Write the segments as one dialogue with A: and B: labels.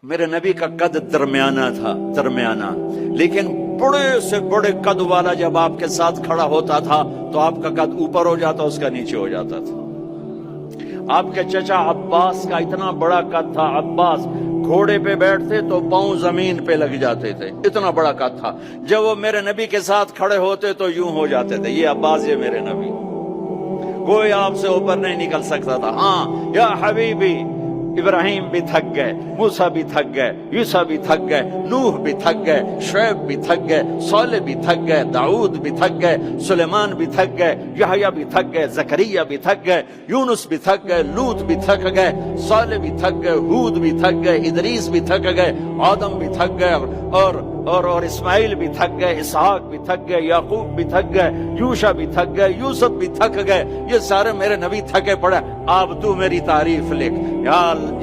A: میرے نبی کا قد درمیانہ تھا، درمیانہ، لیکن بڑے سے بڑے قد والا جب آپ کے ساتھ کھڑا ہوتا تھا تو آپ کا قد اوپر ہو جاتا، اس کا نیچے ہو جاتا تھا۔ آپ کے چچا عباس کا اتنا بڑا قد تھا، عباس گھوڑے پہ بیٹھتے تو پاؤں زمین پہ لگ جاتے تھے، اتنا بڑا قد تھا۔ جب وہ میرے نبی کے ساتھ کھڑے ہوتے تو یوں ہو جاتے تھے، یہ عباس، یہ میرے نبی، کوئی آپ سے اوپر نہیں نکل سکتا تھا۔ ہاں یا حبیبی، ابراہیم بھی تھک گئے، موسیٰ بھی تھک گئے، یوسف بھی تھک گئے، نوح بھی تھک گئے، شعیب بھی تھک گئے، صالح بھی تھک گئے، داؤد بھی تھک گئے، سلیمان بھی تھک گئے، یحییٰ بھی تھک گئے، زکریا بھی تھک گئے، یونس بھی تھک گئے، لوط بھی تھک گئے، صالح بھی تھک گئے، ہود بھی تھک گئے، ادریس بھی تھک گئے، آدم بھی تھک گئے، اور اسماعیل بھی تھک گئے، اسحاق بھی تھک گئے، یعقوب بھی تھک گئے، یوشع بھی تھک گئے، یوسف بھی تھک گئے، یہ سارے میرے نبی تھکے پڑے۔ اب تو میری تعریف لکھ،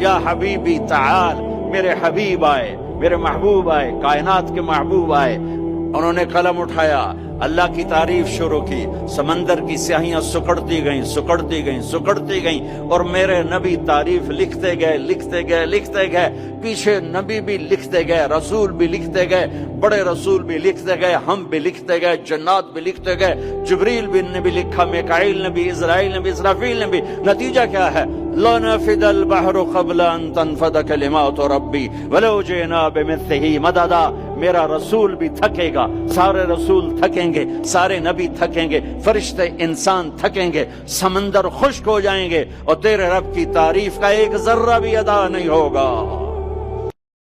A: یا حبیبی تعال، میرے حبیب آئے، میرے محبوب آئے، کائنات کے محبوب آئے۔ انہوں نے قلم اٹھایا، اللہ کی تعریف شروع کی، سمندر کی سیاہیاں سکڑتی گئیں، سکڑتی گئیں، سکڑتی گئیں، اور میرے نبی تعریف لکھتے گئے، لکھتے گئے، لکھتے گئے، پیچھے نبی بھی لکھتے گئے، رسول بھی لکھتے گئے، بڑے رسول بھی لکھتے گئے، ہم بھی لکھتے گئے، جنات بھی لکھتے گئے، جبریل نے بھی لکھا، میکائیل نے بھی، اسرائیل نے بھی، اسرافیل نے بھی۔ نتیجہ کیا ہے؟ لا نفد البحر قبل ان تنفد کلمات ربی ولو جئنا بمثلہ مددا۔ میرا رسول بھی تھکے گا، سارے رسول تھکیں گے، سارے نبی تھکیں گے، فرشتے انسان تھکیں گے، سمندر خشک ہو جائیں گے، اور تیرے رب کی تعریف کا ایک ذرہ بھی ادا نہیں ہوگا۔